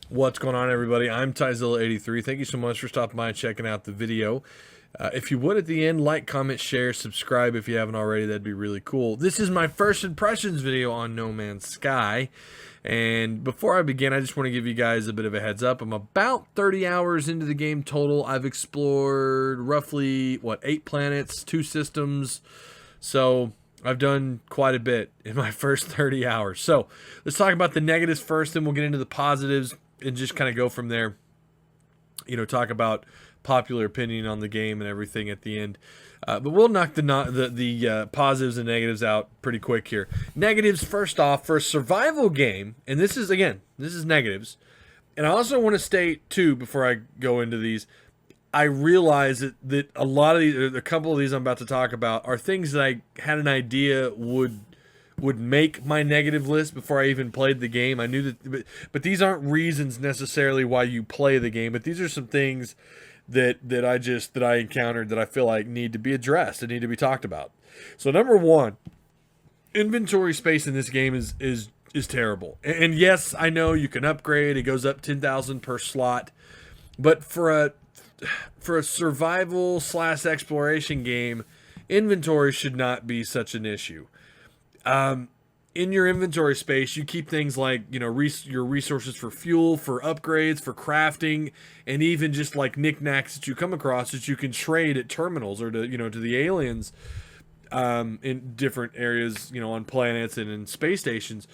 What's going on, everybody? I'm Tyzilla83. Thank you so much for stopping by and checking out the video. If you would, at the end, like, comment, share, subscribe if you haven't already. That'd be really cool. This is my first impressions video on No Man's Sky. And before I begin, I just want to give you guys a bit of a heads up. I'm about 30 hours into the game total. I've explored roughly, 8 planets, 2 systems. So I've done quite a bit in my first 30 hours. So let's talk about the negatives first, then we'll get into the positives and just kind of go from there. You know, talk about popular opinion on the game and everything at the end. But we'll knock the positives and negatives out pretty quick here. Negatives, first off, for a survival game, and this is negatives. And I also want to state, too, before I go into these, I realize that a lot of these, a couple of these I'm about to talk about, are things that I had an idea would make my negative list before I even played the game. I knew that, but these aren't reasons necessarily why you play the game, but these are some things that I encountered that I feel like need to be addressed and need to be talked about. So number one, inventory space in this game is terrible. And yes, I know you can upgrade. It goes up 10,000 per slot, but for a survival / exploration game, inventory should not be such an issue. In your inventory space, you keep things like, you know, your resources for fuel, for upgrades, for crafting, and even just like knickknacks that you come across that you can trade at terminals or to the aliens in different areas, you know, on planets and in space stations.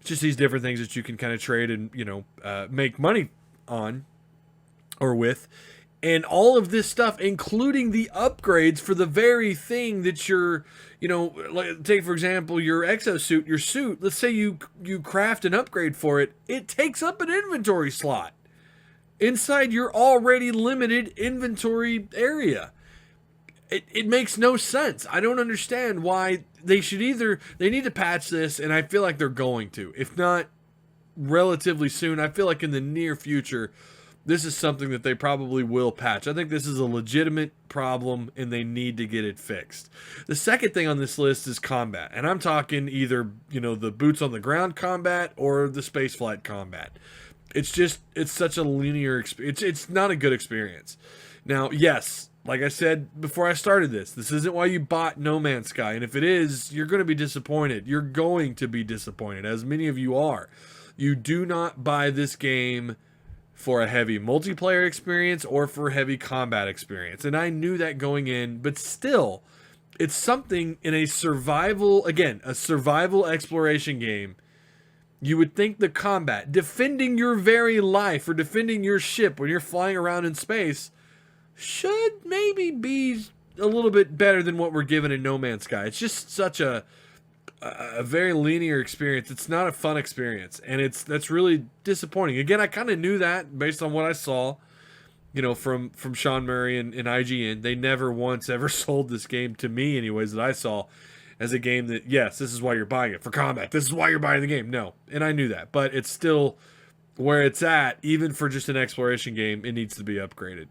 Just these different things that you can kind of trade and, make money on or with. And all of this stuff, including the upgrades for the very thing that you're, like, take for example your exosuit, your suit. Let's say you craft an upgrade for it. It takes up an inventory slot inside your already limited inventory area. It makes no sense. I don't understand why they need to patch this, and I feel like they're going to. If not relatively soon, I feel like in the near future, this is something that they probably will patch. I think this is a legitimate problem, and they need to get it fixed. The second thing on this list is combat. And I'm talking either, the boots on the ground combat or the spaceflight combat. It's such a linear experience. It's not a good experience. Now, yes, like I said before I started this isn't why you bought No Man's Sky. And if it is, you're going to be disappointed. You're going to be disappointed, as many of you are. You do not buy this game for a heavy multiplayer experience or for a heavy combat experience. And I knew that going in, but still, it's something in a survival exploration game. You would think the combat, defending your very life or defending your ship when you're flying around in space, should maybe be a little bit better than what we're given in No Man's Sky. It's just such a very linear experience. It's not a fun experience, and that's really disappointing. Again, I kind of knew that based on what I saw, from Sean Murray and IGN. They never once ever sold this game to me, anyways, that I saw as a game that, yes, this is why you're buying it, for combat. This is why you're buying the game. No, and I knew that, but it's still where it's at. Even for just an exploration game, it needs to be upgraded.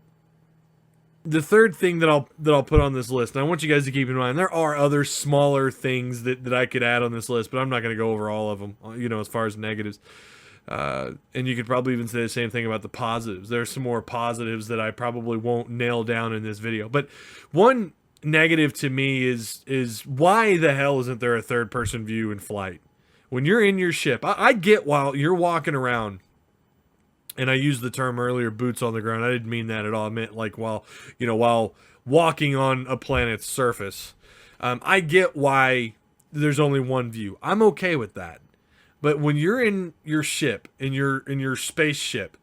The third thing that I'll put on this list, and I want you guys to keep in mind, there are other smaller things that I could add on this list, but I'm not going to go over all of them, as far as negatives. And you could probably even say the same thing about the positives. There's some more positives that I probably won't nail down in this video. But one negative to me is why the hell isn't there a third-person view in flight? When you're in your ship, I get while you're walking around, and I used the term earlier, boots on the ground. I didn't mean that at all. I meant like while walking on a planet's surface. I get why there's only one view. I'm okay with that. But when you're in your ship, in your spaceship,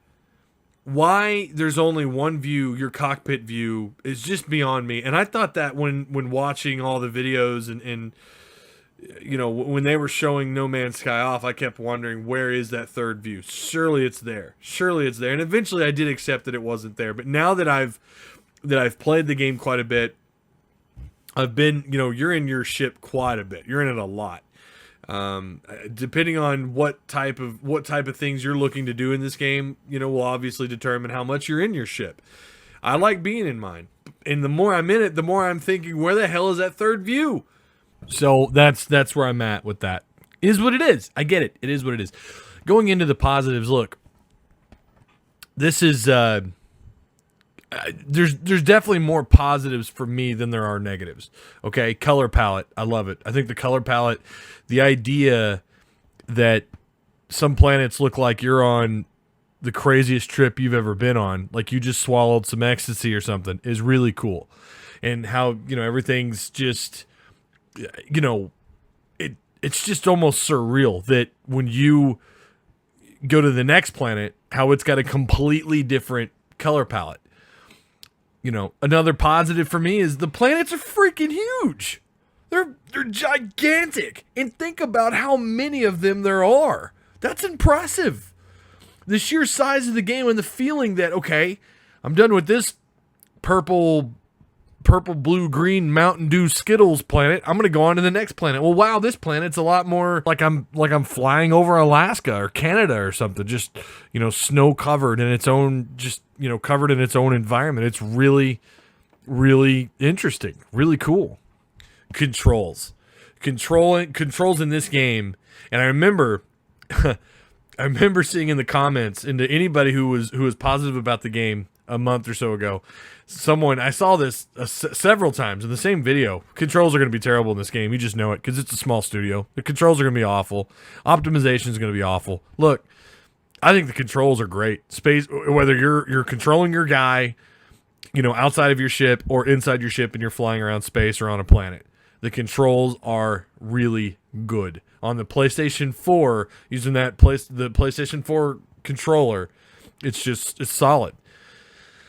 why there's only one view, your cockpit view, is just beyond me. And I thought that when watching all the videos and when they were showing No Man's Sky off, I kept wondering, where is that third view? Surely it's there. Surely it's there. And eventually I did accept that it wasn't there. But now that I've played the game quite a bit, I've been, you're in your ship quite a bit. You're in it a lot. Depending on what type of things you're looking to do in this game, will obviously determine how much you're in your ship. I like being in mine. And the more I'm in it, the more I'm thinking, where the hell is that third view? So that's where I'm at with that. It is what it is. I get it. It is what it is. Going into the positives, look, this is there's definitely more positives for me than there are negatives. Okay, color palette, I love it. I think the color palette, the idea that some planets look like you're on the craziest trip you've ever been on, like you just swallowed some ecstasy or something, is really cool. And how, everything's just, it's just almost surreal that when you go to the next planet, how it's got a completely different color palette. Another positive for me is the planets are freaking huge. They're gigantic. And think about how many of them there are. That's impressive. The sheer size of the game and the feeling that, okay, I'm done with this purple, blue, green Mountain Dew Skittles planet. I'm going to go on to the next planet. Well, wow, this planet's a lot more like I'm flying over Alaska or Canada or something, just, snow covered in its own, covered in its own environment. It's really, really interesting, really cool. Controls in this game. And I remember seeing in the comments, and to anybody who was positive about the game a month or so ago, I saw this several times in the same video. Controls are going to be terrible in this game. You just know it because it's a small studio. The controls are going to be awful. Optimization is going to be awful. Look, I think the controls are great. Space, whether you're controlling your guy, outside of your ship or inside your ship and you're flying around space or on a planet, the controls are really good. On the PlayStation 4, using the PlayStation 4 controller, it's solid.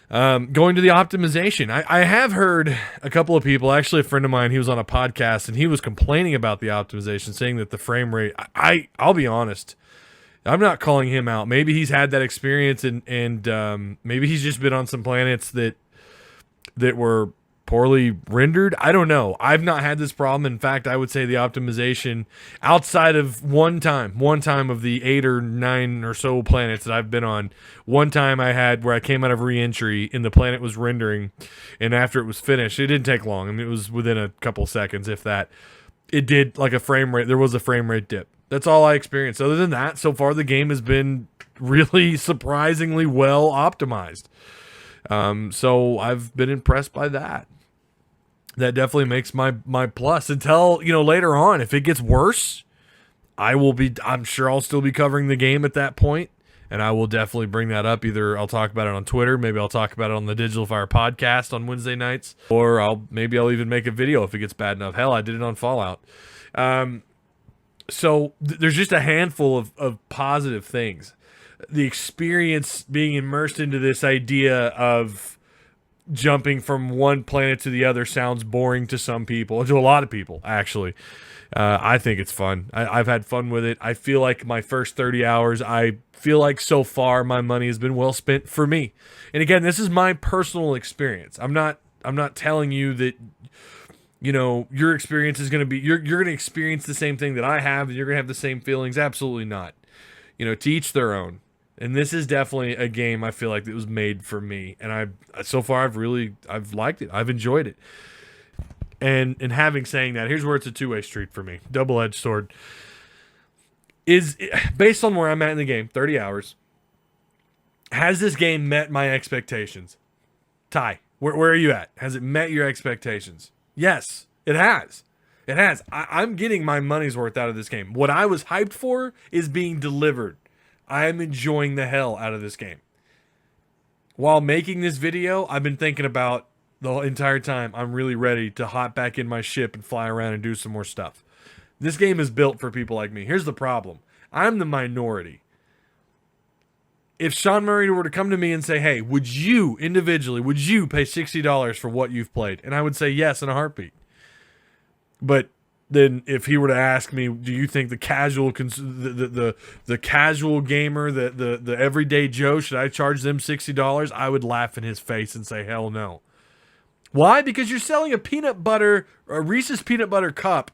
Going to the optimization, I have heard a couple of people, actually a friend of mine, he was on a podcast and he was complaining about the optimization, saying that the frame rate, I'll be honest, I'm not calling him out. Maybe he's had that experience and maybe he's just been on some planets that were poorly rendered. I don't know. I've not had this problem. In fact, I would say the optimization, outside of one time of the 8 or 9 or so planets that I've been on, one time I had where I came out of re-entry and the planet was rendering, and after it was finished, it didn't take long. I mean, it was within a couple seconds, if that. It did like a frame rate. There was a frame rate dip. That's all I experienced. Other than that, so far the game has been really surprisingly well optimized. So I've been impressed by that. That definitely makes my plus. Until, later on, if it gets worse, I'm sure I'll still be covering the game at that point, and I will definitely bring that up. Either I'll talk about it on Twitter, maybe I'll talk about it on the Digital Fire podcast on Wednesday nights, or I'll even make a video if it gets bad enough. Hell, I did it on Fallout. So there's just a handful of positive things. The experience being immersed into this idea of jumping from one planet to the other sounds boring to some people, to a lot of people, actually. I think it's fun. I've had fun with it. I feel like my first 30 hours, I feel like so far my money has been well spent for me. And again, this is my personal experience. I'm not telling you that, your experience is going to be, you're going to experience the same thing that I have, and you're going to have the same feelings. Absolutely not. To each their own. And this is definitely a game I feel like that was made for me. And so far I've liked it. I've enjoyed it. And having saying that, here's where it's a two-way street for me. Double-edged sword. Is based on where I'm at in the game, 30 hours. Has this game met my expectations? Ty, where are you at? Has it met your expectations? Yes, it has. It has. I'm getting my money's worth out of this game. What I was hyped for is being delivered. I am enjoying the hell out of this game. While making this video, I've been thinking about the entire time, I'm really ready to hop back in my ship and fly around and do some more stuff. This game is built for people like me. Here's the problem. I'm the minority. If Sean Murray were to come to me and say, hey, would you pay $60 for what you've played? And I would say yes in a heartbeat. But then if he were to ask me, do you think the casual the casual gamer, the everyday Joe, should I charge them $60? I would laugh in his face and say, hell no. Why? Because you're selling a Reese's peanut butter cup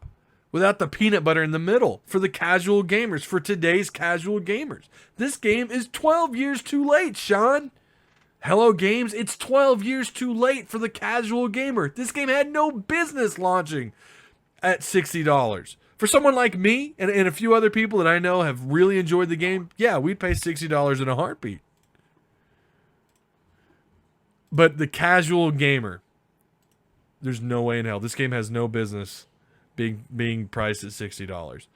without the peanut butter in the middle for the casual gamers, for today's casual gamers. This game is 12 years too late, Sean. Hello Games, it's 12 years too late for the casual gamer. This game had no business launching at $60. For someone like me and a few other people that I know have really enjoyed the game, yeah, we'd pay $60 in a heartbeat. But the casual gamer, there's no way in hell. This game has no business being priced at $60.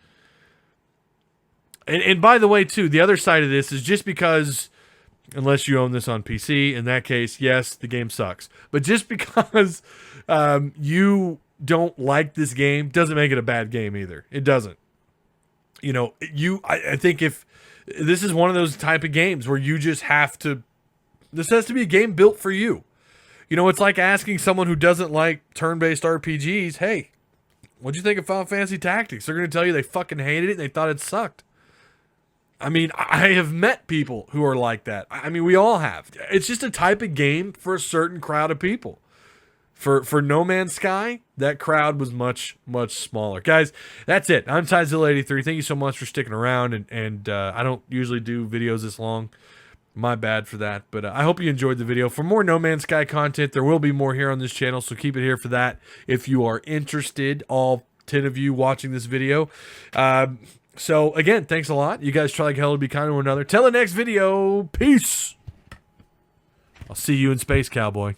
And by the way, too, the other side of this is just because, unless you own this on PC, in that case, yes, the game sucks. But just because you don't like this game doesn't make it a bad game either. It doesn't. You know, I think if this is one of those type of games where you just have to, this has to be a game built for you. You know, it's like asking someone who doesn't like turn-based RPGs, hey, what'd you think of Final Fantasy Tactics? They're going to tell you they fucking hated it and they thought it sucked. I mean, I have met people who are like that. I mean, we all have. It's just a type of game for a certain crowd of people. For No Man's Sky, that crowd was much, much smaller. Guys, that's it. I'm Tyzilla83. Thank you so much for sticking around. And I don't usually do videos this long. My bad for that. But I hope you enjoyed the video. For more No Man's Sky content, there will be more here on this channel. So keep it here for that if you are interested, all 10 of you watching this video. So, again, thanks a lot. You guys try like hell to be kind to one another. Till the next video. Peace. I'll see you in space, cowboy.